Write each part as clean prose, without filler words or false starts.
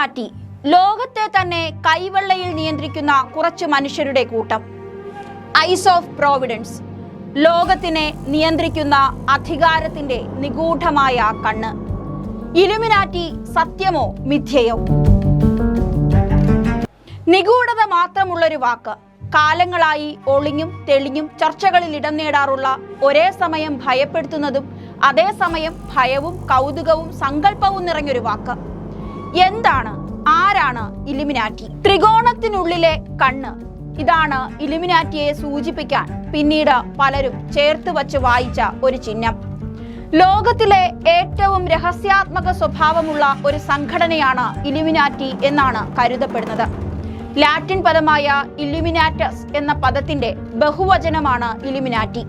Illuminati ലോകത്തെ തന്നെ കൈവെള്ളയിൽ നിയന്ത്രിക്കുന്ന കുറച്ച് മനുഷ്യരുടെ കൂട്ടം. ഐസ് ഓഫ് പ്രോവിഡൻസ്, ലോകത്തിനെ നിയന്ത്രിക്കുന്ന അധികാരത്തിന്റെ നിഗൂഢമായ കണ്ണ്. ഇലുമിനാറ്റി സത്യമോ മിഥ്യയോ? നിഗൂഢത മാത്രമുള്ളൊരു വാക്ക്. കാലങ്ങളായി ഒളിഞ്ഞും തെളിഞ്ഞും ചർച്ചകളിൽ ഇടം നേടാറുള്ള, ഒരേ സമയം ഭയപ്പെടുത്തുന്നതും അതേസമയം ഭയവും കൗതുകവും സങ്കല്പവും നിറഞ്ഞൊരു വാക്ക്. എന്താണ്, ആരാണ് ഇലുമിനാറ്റി? ത്രികോണത്തിനുള്ളിലെ കണ്ണ്, ഇതാണ് ഇലുമിനാറ്റിയെ സൂചിപ്പിക്കാൻ പിന്നീട് പലരും ചേർത്ത് വച്ച് വായിച്ച ഒരു ചിഹ്നം. ലോകത്തിലെ ഏറ്റവും രഹസ്യാത്മക സ്വഭാവമുള്ള ഒരു സംഘടനയാണ് ഇലുമിനാറ്റി എന്നാണ് കരുതപ്പെടുന്നത്. ലാറ്റിൻ പദമായ ഇല്ലുമിനാറ്റസ് എന്ന പദത്തിന്റെ ബഹുവചനമാണ് ഇലുമിനാറ്റി.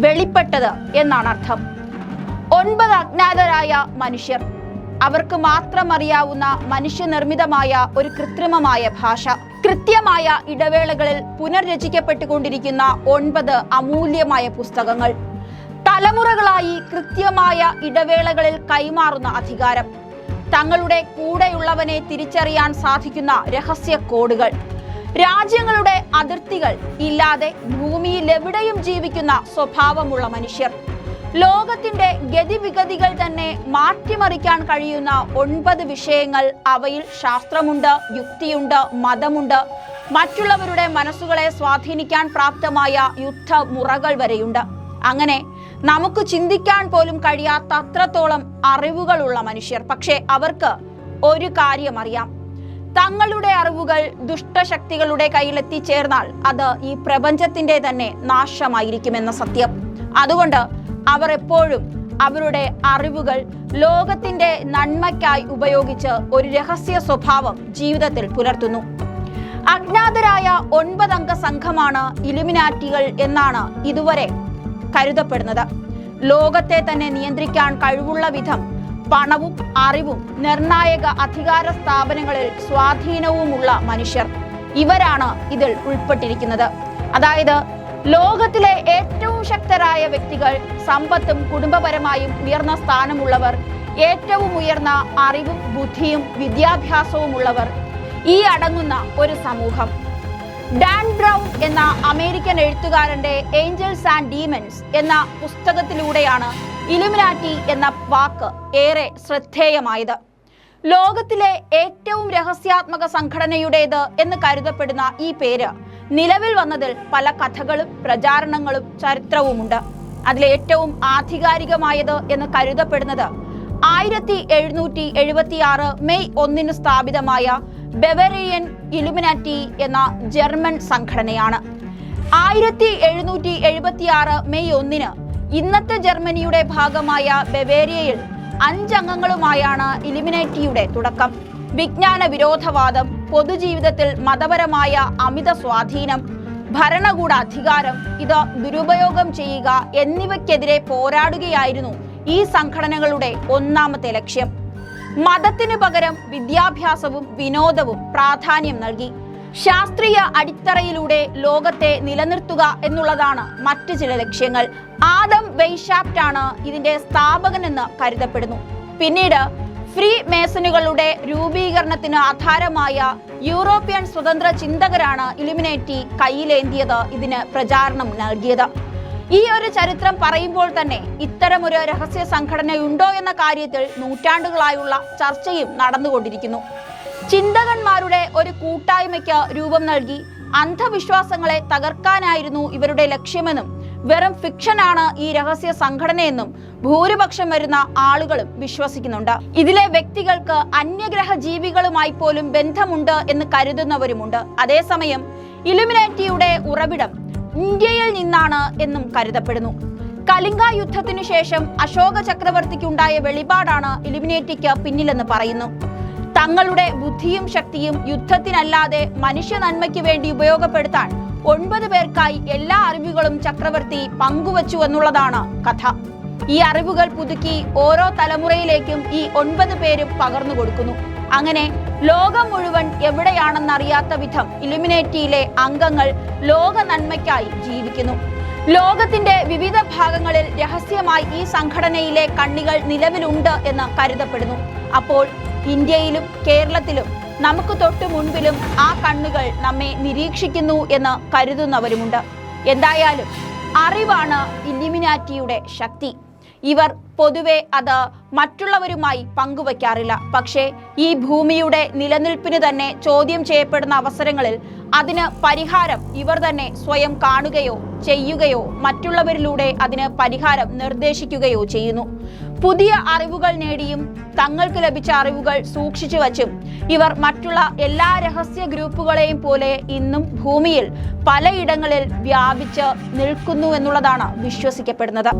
വെളിപ്പെട്ടത് എന്നാണ് അർത്ഥം. 9 അജ്ഞാതരായ മനുഷ്യർ, അവർക്ക് മാത്രം അറിയാവുന്ന മനുഷ്യനിർമ്മിതമായ ഒരു കൃത്രിമമായ ഭാഷ, കൃത്യമായ ഇടവേളകളിൽ പുനർരചിക്കപ്പെട്ടുകൊണ്ടിരിക്കുന്ന 9 അമൂല്യമായ പുസ്തകങ്ങൾ, തലമുറകളായി കൃത്യമായ ഇടവേളകളിൽ കൈമാറുന്ന അധികാരം, തങ്ങളുടെ കൂടെയുള്ളവനെ തിരിച്ചറിയാൻ സാധിക്കുന്ന രഹസ്യ കോഡുകൾ, രാജ്യങ്ങളുടെ അതിർത്തികൾ ഇല്ലാതെ ഭൂമിയിൽ എവിടെയും ജീവിക്കുന്ന സ്വഭാവമുള്ള മനുഷ്യർ, ലോകത്തിന്റെ ഗതിവിഗതികൾ തന്നെ മാറ്റിമറിക്കാൻ കഴിയുന്ന 9 വിഷയങ്ങൾ. അവയിൽ ശാസ്ത്രമുണ്ട്, യുക്തിയുണ്ട്, മതമുണ്ട്, മറ്റുള്ളവരുടെ മനസ്സുകളെ സ്വാധീനിക്കാൻ പ്രാപ്തമായ യുദ്ധമുറകൾ വരെയുണ്ട്. അങ്ങനെ നമുക്ക് ചിന്തിക്കാൻ പോലും കഴിയാത്ത അത്രത്തോളം അറിവുകളുള്ള മനുഷ്യർ. പക്ഷേ അവർക്ക് ഒരു കാര്യം അറിയാം: തങ്ങളുടെ അറിവുകൾ ദുഷ്ടശക്തികളുടെ കയ്യിലെത്തിച്ചേർന്നാൽ അത് ഈ പ്രപഞ്ചത്തിന്റെ തന്നെ നാശമായിരിക്കുമെന്ന സത്യം. അതുകൊണ്ട് അവർ എപ്പോഴും അവരുടെ അറിവുകൾ ലോകത്തിന്റെ നന്മയ്ക്കായി ഉപയോഗിച്ച് ഒരു രഹസ്യ സ്വഭാവം ജീവിതത്തിൽ പുലർത്തുന്നു. അജ്ഞാതരായ 9 അംഗ സംഘമാണ് ഇലുമിനാറ്റികൾ എന്നാണ് ഇതുവരെ കരുതപ്പെടുന്നത്. ലോകത്തെ തന്നെ നിയന്ത്രിക്കാൻ കഴിവുള്ള വിധം പണവും അറിവും നിർണായക അധികാര സ്ഥാപനങ്ങളിൽ സ്വാധീനവുമുള്ള മനുഷ്യർ, ഇവരാണ് ഇതിൽ ഉൾപ്പെട്ടിരിക്കുന്നത്. അതായത് ലോകത്തിലെ ഏറ്റവും ശക്തരായ വ്യക്തികൾ, സമ്പത്തും കുടുംബപരമായും ഉയർന്ന സ്ഥാനമുള്ളവർ, ഏറ്റവും ഉയർന്ന അറിവും ബുദ്ധിയും വിദ്യാഭ്യാസവും ഉള്ളവർ, ഈ അടങ്ങുന്ന ഒരു സമൂഹം. ഡാൻ ബ്രൗൺ എന്ന അമേരിക്കൻ എഴുത്തുകാരന്റെ ഏഞ്ചൽസ് ആൻഡ് ഡീമൻസ് എന്ന പുസ്തകത്തിലൂടെയാണ് ഇലുമിനാറ്റി എന്ന വാക്ക് ഏറെ ശ്രദ്ധേയമായത്. ലോകത്തിലെ ഏറ്റവും രഹസ്യാത്മക സംഘടനയുടേത് എന്ന് കരുതപ്പെടുന്ന ഈ പേര് നിലവിൽ വന്നതിൽ പല കഥകളും പ്രചാരണങ്ങളും ചരിത്രവുമുണ്ട്. അതിലേറ്റവും ആധികാരികമായത് എന്ന് കരുതപ്പെടുന്നത് 1776 മെയ് 1 സ്ഥാപിതമായ ബവേറിയൻ ഇലുമിനാറ്റി എന്ന ജർമ്മൻ സംഘടനയാണ്. 1776 മെയ് 1 ഇന്നത്തെ ജർമ്മനിയുടെ ഭാഗമായ ബവേരിയയിൽ 5 അംഗങ്ങളുമായാണ് ഇലുമിനാറ്റിയുടെ തുടക്കം. വിജ്ഞാന വിരോധവാദം, പൊതുജീവിതത്തിൽ മതപരമായ അമിത സ്വാധീനം, ഭരണകൂട അധികാരം, ഇത് ദുരുപയോഗം ചെയ്യുക എന്നിവയ്ക്കെതിരെ പോരാടുകയായിരുന്നു ഈ സംഘടനകളുടെ ഒന്നാമത്തെ ലക്ഷ്യം. മതത്തിന് പകരം വിദ്യാഭ്യാസവും വിനോദവും പ്രാധാന്യം നൽകി. ശാസ്ത്രീയ അടിത്തറയിലൂടെ ലോകത്തെ നിലനിർത്തുക എന്നുള്ളതാണ് മറ്റു ചില ലക്ഷ്യങ്ങൾ. ആദം വെയ്ഷാഫ്റ്റ് ആണ് ഇതിന്റെ സ്ഥാപകനെന്ന് കരുതപ്പെടുന്നു. പിന്നീട് ഫ്രീ മേസനുകളുടെ രൂപീകരണത്തിന് ആധാരമായ യൂറോപ്യൻ സ്വതന്ത്ര ചിന്തകരാണ് ഇലുമിനാറ്റി കയ്യിലേന്തിയത്, ഇതിന് പ്രചാരണം നൽകിയത്. ഈ ഒരു ചരിത്രം പറയുമ്പോൾ തന്നെ ഇത്തരമൊരു രഹസ്യ സംഘടനയുണ്ടോ എന്ന കാര്യത്തിൽ നൂറ്റാണ്ടുകളായുള്ള ചർച്ചയും നടന്നുകൊണ്ടിരിക്കുന്നു. ചിന്തകന്മാരുടെ ഒരു കൂട്ടായ്മയ്ക്ക് രൂപം നൽകി അന്ധവിശ്വാസങ്ങളെ തകർക്കാനായിരുന്നു ഇവരുടെ ലക്ഷ്യമെന്നും വെറും ഫിക്ഷനാണ് ഈ രഹസ്യ സംഘടനയെന്നും ഭൂരിപക്ഷം വരുന്ന ആളുകളും വിശ്വസിക്കുന്നുണ്ട്. ഇതിലെ വ്യക്തികൾക്ക് അന്യഗ്രഹ ജീവികളുമായി പോലും ബന്ധമുണ്ട് എന്ന് കരുതുന്നവരുമുണ്ട്. അതേസമയം ഇലുമിനാറ്റിയുടെ ഉറവിടം ഇന്ത്യയിൽ നിന്നാണ് എന്നും കരുതപ്പെടുന്നു. കലിംഗ യുദ്ധത്തിനു ശേഷം അശോക ചക്രവർത്തിക്കുണ്ടായ വെളിപാടാണ് ഇലുമിനാറ്റിക്ക് പിന്നിലെന്ന് പറയുന്നു. തങ്ങളുടെ ബുദ്ധിയും ശക്തിയും യുദ്ധത്തിനല്ലാതെ മനുഷ്യ നന്മയ്ക്ക് വേണ്ടി ഉപയോഗപ്പെടുത്താൻ 9 പേർക്കായി എല്ലാ അറിവുകളും ചക്രവർത്തി പങ്കുവച്ചു എന്നുള്ളതാണ് കഥ. ഈ അറിവുകൾ പുതുക്കി ഓരോ തലമുറയിലേക്കും ഈ 9 പേരും പകർന്നു കൊടുക്കുന്നു. അങ്ങനെ ലോകം മുഴുവൻ എവിടെയാണെന്നറിയാത്ത വിധം ഇലുമിനാറ്റിയിലെ അംഗങ്ങൾ ലോക നന്മയ്ക്കായി ജീവിക്കുന്നു. ലോകത്തിന്റെ വിവിധ ഭാഗങ്ങളിൽ രഹസ്യമായി ഈ സംഘടനയിലെ കണ്ണികൾ നിലവിലുണ്ട് എന്ന് കരുതപ്പെടുന്നു. അപ്പോൾ ഇന്ത്യയിലും കേരളത്തിലും നമുക്ക് തൊട്ടു മുൻപിലും ആ കണ്ണുകൾ നമ്മെ നിരീക്ഷിക്കുന്നു എന്ന് കരുതുന്നവരുമുണ്ട്. എന്തായാലും അറിവാണ് ഇല്ലുമിനാറ്റിയുടെ ശക്തി. ഇവർ പൊതുവെ അത് മറ്റുള്ളവരുമായി പങ്കുവയ്ക്കാറില്ല. പക്ഷേ ഈ ഭൂമിയുടെ നിലനിൽപ്പിന് തന്നെ ചോദ്യം ചെയ്യപ്പെടുന്ന അവസരങ്ങളിൽ അതിന് പരിഹാരം ഇവർ തന്നെ സ്വയം കാണുകയോ ചെയ്യുകയോ മറ്റുള്ളവരിലൂടെ അതിന് പരിഹാരം നിർദ്ദേശിക്കുകയോ ചെയ്യുന്നു. പുതിയ അറിവുകൾ നേടിയും തങ്ങൾക്ക് ലഭിച്ച അറിവുകൾ സൂക്ഷിച്ചു വച്ചും ഇവർ മറ്റുള്ള എല്ലാ രഹസ്യ ഗ്രൂപ്പുകളെയും പോലെ ഇന്നും ഭൂമിയിൽ പലയിടങ്ങളിൽ വ്യാപിച്ച് നിൽക്കുന്നു എന്നുള്ളതാണ് വിശ്വസിക്കപ്പെടുന്നത്.